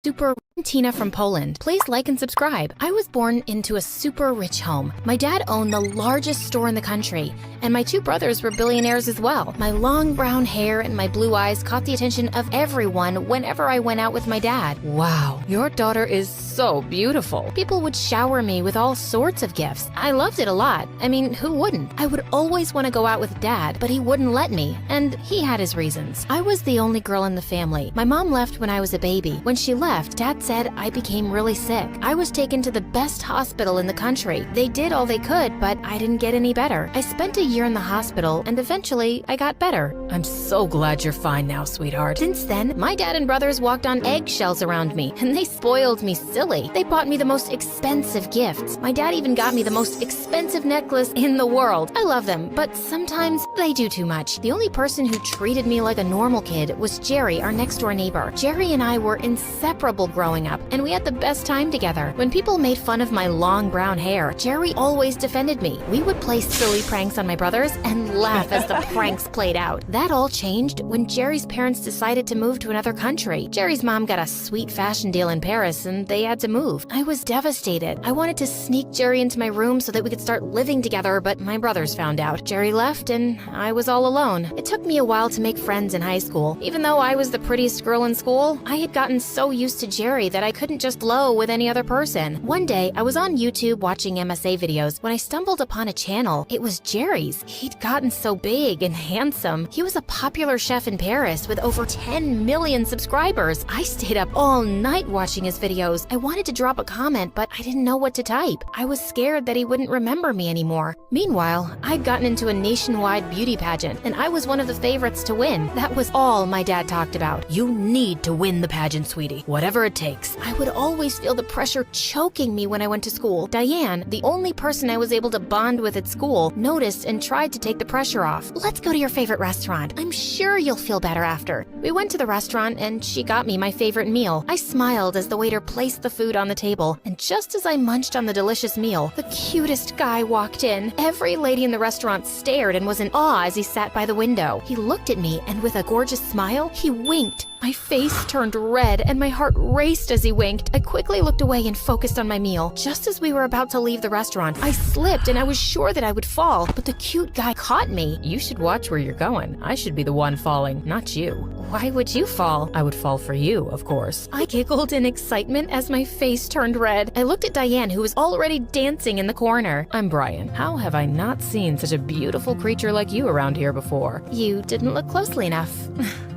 Super Tina from Poland. Please like and subscribe. I was born into a super rich home. My dad owned the largest store in the country, and my two brothers were billionaires as well. My long brown hair and my blue eyes caught the attention of everyone whenever I went out with my dad. Wow, your daughter is so beautiful. People would shower me with all sorts of gifts. I loved it a lot. I mean, who wouldn't? I would always want to go out with dad, but he wouldn't let me, and he had his reasons. I was the only girl in the family. My mom left when I was a baby. When she left, dad said I became really sick. I was taken to the best hospital in the country. They did all they could, but I didn't get any better. I spent a year in the hospital, and eventually I got better. I'm so glad you're fine now, sweetheart. Since then, my dad and brothers walked on eggshells around me, and they spoiled me silly. They bought me the most expensive gifts. My dad even got me the most expensive necklace in the world. I love them, but sometimes they do too much. The only person who treated me like a normal kid was Jerry, our next door neighbor. Jerry and I were inseparable growing up, and we had the best time together. When people made fun of my long brown hair, Jerry always defended me. We would play silly pranks on my brothers and laugh as the pranks played out. That all changed when Jerry's parents decided to move to another country. Jerry's mom got a sweet fashion deal in Paris, and they had to move. I was devastated. I wanted to sneak Jerry into my room so that we could start living together, but my brothers found out. Jerry left, and I was all alone. It took me a while to make friends in high school. Even though I was the prettiest girl in school, I had gotten so used to Jerry that I couldn't just blow with any other person. One day, I was on YouTube watching MSA videos when I stumbled upon a channel. It was Jerry's. He'd gotten so big and handsome. He was a popular chef in Paris with over 10 million subscribers. I stayed up all night watching his videos. I wanted to drop a comment, but I didn't know what to type. I was scared that he wouldn't remember me anymore. Meanwhile, I'd gotten into a nationwide beauty pageant, and I was one of the favorites to win. That was all my dad talked about. You need to win the pageant, sweetie, whatever it takes. I would always feel the pressure choking me when I went to school. Diane, the only person I was able to bond with at school, noticed and tried to take the pressure off. Let's go to your favorite restaurant. I'm sure you'll feel better after. We went to the restaurant, and she got me my favorite meal. I smiled as the waiter placed the food on the table, and just as I munched on the delicious meal, the cutest guy walked in. Every lady in the restaurant stared and was in awe as he sat by the window. He looked at me, and with a gorgeous smile, he winked. My face turned red, and my heart raced as he winked. I quickly looked away and focused on my meal. Just as we were about to leave the restaurant, I slipped, and I was sure that I would fall, but the cute guy caught me. You should watch where you're going. I should be the one falling, not you. Why would you fall? I would fall for you, of course. I giggled in excitement as my face turned red. I looked at Diane, who was already dancing in the corner. I'm Brian. How have I not seen such a beautiful creature like you around here before? You didn't look closely enough.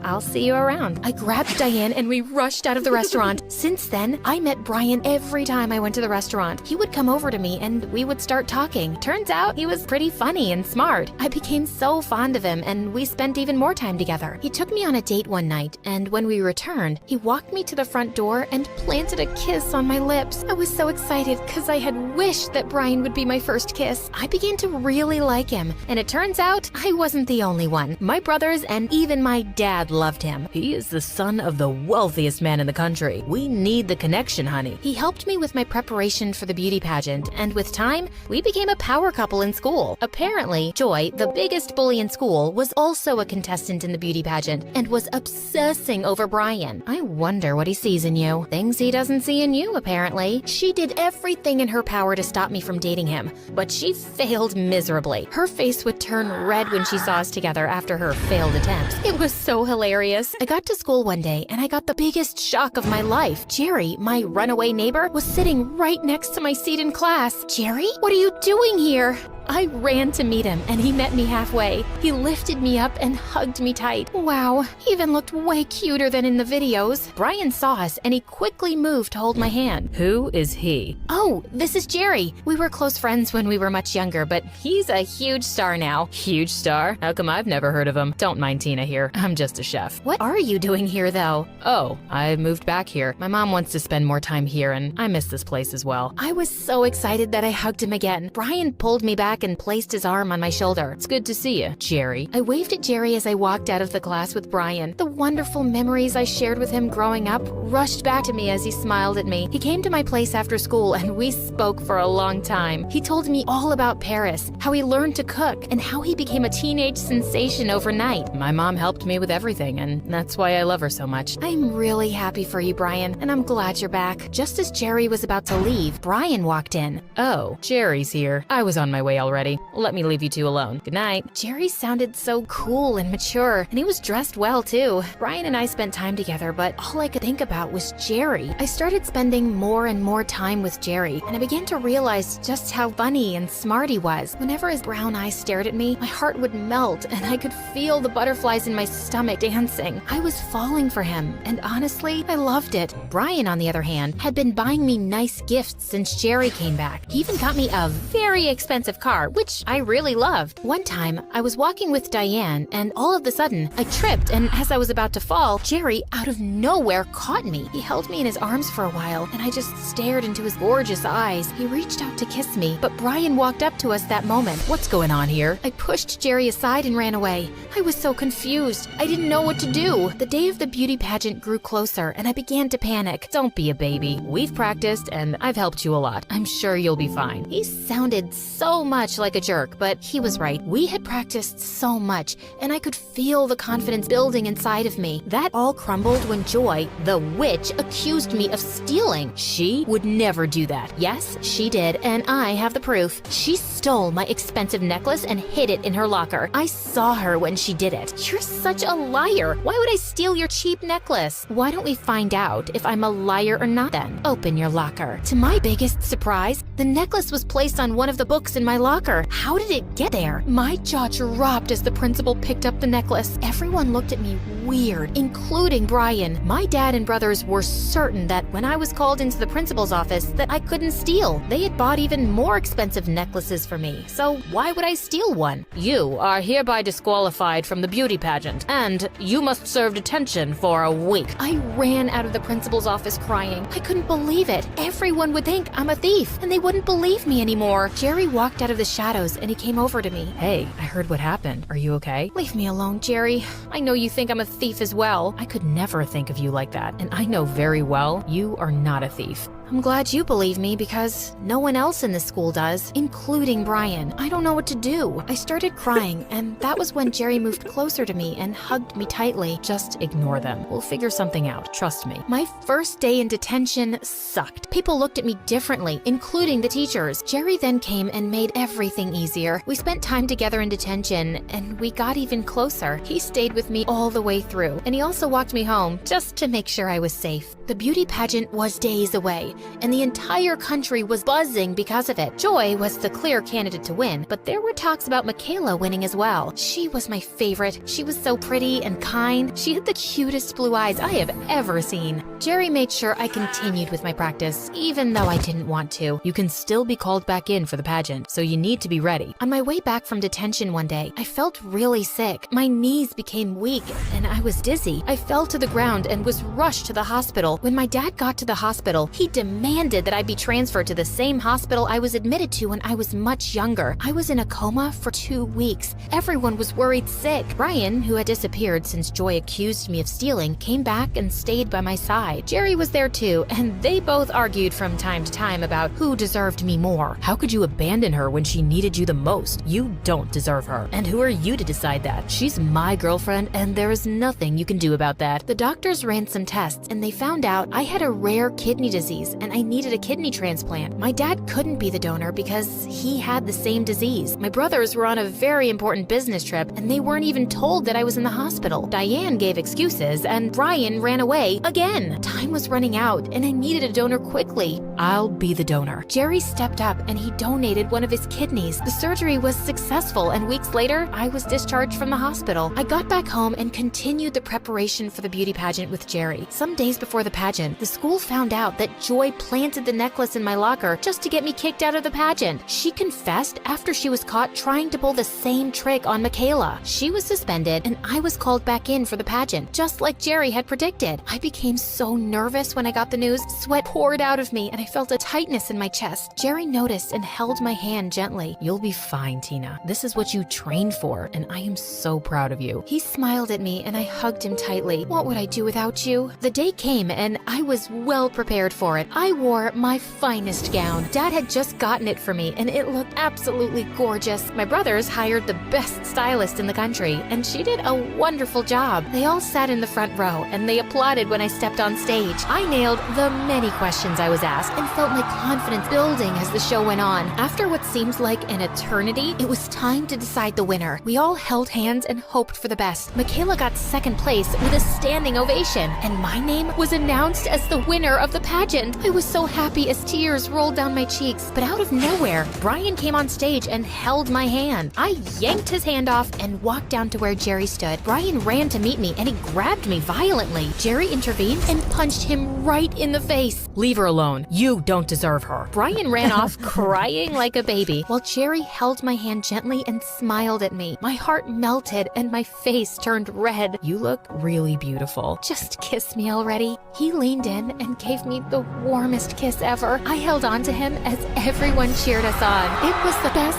I'll see you around. I grabbed Diane and we rushed out of the restaurant. Since then, I met Brian every time I went to the restaurant. He would come over to me and we would start talking. Turns out he was pretty funny and smart. I became so fond of him and we spent even more time together. He took me on a date one night, and when we returned, he walked me to the front door and planted a kiss on my lips. I was so excited because I had wished that Brian would be my first kiss. I began to really like him, and it turns out I wasn't the only one. My brothers and even my dad loved him. He is the son of the wealthiest man in the country. We need the connection, honey. He helped me with my preparation for the beauty pageant, and with time, we became a power couple in school. Apparently, Joy, the biggest bully in school, was also a contestant in the beauty pageant and was obsessing over Brian. I wonder what he sees in you. Things he doesn't see in you, apparently. She did everything in her power to stop me from dating him, but she failed miserably. Her face would turn red when she saw us together after her failed attempts. It was so hilarious. I got to school one day and I got the biggest shock of my life. Jerry, my runaway neighbor, was sitting right next to my seat in class. Jerry, what are you doing here? I ran to meet him, and he met me halfway. He lifted me up and hugged me tight. Wow, he even looked way cuter than in the videos. Brian saw us, and he quickly moved to hold my hand. Who is he? Oh, this is Jerry. We were close friends when we were much younger, but he's a huge star now. Huge star? How come I've never heard of him? Don't mind Tina here. I'm just a chef. What are you doing here, though? Oh, I moved back here. My mom wants to spend more time here, and I miss this place as well. I was so excited that I hugged him again. Brian pulled me back back and placed his arm on my shoulder. "It's good to see you, Jerry." I waved at Jerry as I walked out of the class with Brian. The wonderful memories I shared with him growing up rushed back to me as he smiled at me. He came to my place after school and we spoke for a long time. He told me all about Paris, how he learned to cook, and how he became a teenage sensation overnight. My mom helped me with everything, and that's why I love her so much. I'm really happy for you, Brian, and I'm glad you're back. Just as Jerry was about to leave, Brian walked in. "Oh, Jerry's here. I was on my way already. Let me leave you two alone. Good night." Jerry sounded so cool and mature, and he was dressed well too. Brian and I spent time together, but all I could think about was Jerry. I started spending more and more time with Jerry, and I began to realize just how funny and smart he was. Whenever his brown eyes stared at me, my heart would melt, and I could feel the butterflies in my stomach dancing. I was falling for him, and honestly, I loved it. Brian, on the other hand, had been buying me nice gifts since Jerry came back. He even got me a very expensive car, which I really loved. One time, I was walking with Diane, and all of a sudden, I tripped, and as I was about to fall, Jerry, out of nowhere, caught me. He held me in his arms for a while, and I just stared into his gorgeous eyes. He reached out to kiss me, but Brian walked up to us that moment. "What's going on here?" I pushed Jerry aside and ran away. I was so confused. I didn't know what to do. The day of the beauty pageant grew closer, and I began to panic. "Don't be a baby. We've practiced, and I've helped you a lot. I'm sure you'll be fine." He sounded so much like a jerk, but he was right. We had practiced so much, and I could feel the confidence building inside of me. That all crumbled when Joy, the witch, accused me of stealing. She would never do that. Yes, she did, and I have the proof. She stole my expensive necklace and hid it in her locker. I saw her when she did it. "You're such a liar. Why would I steal your cheap necklace?" "Why don't we find out if I'm a liar or not then? Open your locker." To my biggest surprise, the necklace was placed on one of the books in my locker. How did it get there? My jaw dropped as the principal picked up the necklace. Everyone looked at me weird, including Brian. My dad and brothers were certain that when I was called into the principal's office that I couldn't steal. They had bought even more expensive necklaces for me, so why would I steal one? "You are hereby disqualified from the beauty pageant, and you must serve detention for a week." I ran out of the principal's office crying. I couldn't believe it. Everyone would think I'm a thief, and they wouldn't believe me anymore. Jerry walked out of the shadows, and he came over to me. "Hey, I heard what happened. Are you okay?" "Leave me alone, Jerry. I know you think I'm a thief as well." "I could never think of you like that, and I know very well you are not a thief." "I'm glad you believe me because no one else in the school does, including Brian. I don't know what to do." I started crying, and that was when Jerry moved closer to me and hugged me tightly. "Just ignore them. We'll figure something out. Trust me." My first day in detention sucked. People looked at me differently, including the teachers. Jerry then came and made everything easier. We spent time together in detention, and we got even closer. He stayed with me all the way through, and he also walked me home just to make sure I was safe. The beauty pageant was days away, and the entire country was buzzing because of it. Joy was the clear candidate to win, but there were talks about Michaela winning as well. She was my favorite. She was so pretty and kind. She had the cutest blue eyes I have ever seen. Jerry made sure I continued with my practice, even though I didn't want to. "You can still be called back in for the pageant, so you need to be ready." On my way back from detention one day, I felt really sick. My knees became weak, and I was dizzy. I fell to the ground and was rushed to the hospital. When my dad got to the hospital, he demanded that I be transferred to the same hospital I was admitted to when I was much younger. I was in a coma for 2 weeks. Everyone was worried sick. Brian, who had disappeared since Joy accused me of stealing, came back and stayed by my side. Jerry was there too, and they both argued from time to time about who deserved me more. "How could you abandon her when she needed you the most? You don't deserve her. And who are you to decide that? She's my girlfriend, and there is nothing you can do about that." The doctors ran some tests, and they found out I had a rare kidney disease, and I needed a kidney transplant. My dad couldn't be the donor because he had the same disease. My brothers were on a very important business trip, and they weren't even told that I was in the hospital. Diane gave excuses, and Brian ran away again. Time was running out, and I needed a donor quickly. "I'll be the donor." Jerry stepped up, and he donated one of his kidneys. The surgery was successful, and weeks later, I was discharged from the hospital. I got back home and continued the preparation for the beauty pageant with Jerry. Some days before the pageant, the school found out that Joy planted the necklace in my locker just to get me kicked out of the pageant. She confessed after she was caught trying to pull the same trick on Michaela. She was suspended, and I was called back in for the pageant, just like Jerry had predicted. I became so so nervous when I got the news. Sweat poured out of me and I felt a tightness in my chest. Jerry noticed and held my hand gently. "You'll be fine, Tina. This is what you trained for, and I am so proud of you." He smiled at me and I hugged him tightly. "What would I do without you?" The day came and I was well prepared for it. I wore my finest gown. Dad had just gotten it for me and it looked absolutely gorgeous. My brothers hired the best stylist in the country and she did a wonderful job. They all sat in the front row and they applauded when I stepped on stage. I nailed the many questions I was asked and felt my confidence building as the show went on. After what seemed like an eternity, it was time to decide the winner. We all held hands and hoped for the best. Michaela got second place with a standing ovation, and my name was announced as the winner of the pageant. I was so happy as tears rolled down my cheeks, but out of nowhere, Brian came on stage and held my hand. I yanked his hand off and walked down to where Jerry stood. Brian ran to meet me and he grabbed me violently. Jerry intervened and punched him right in the face. "Leave her alone. You don't deserve her." Brian ran off crying like a baby, while Jerry held my hand gently and smiled at me. My heart melted and my face turned red. "You look really beautiful. Just kiss me already." He leaned in and gave me the warmest kiss ever. I held on to him as everyone cheered us on. It was the best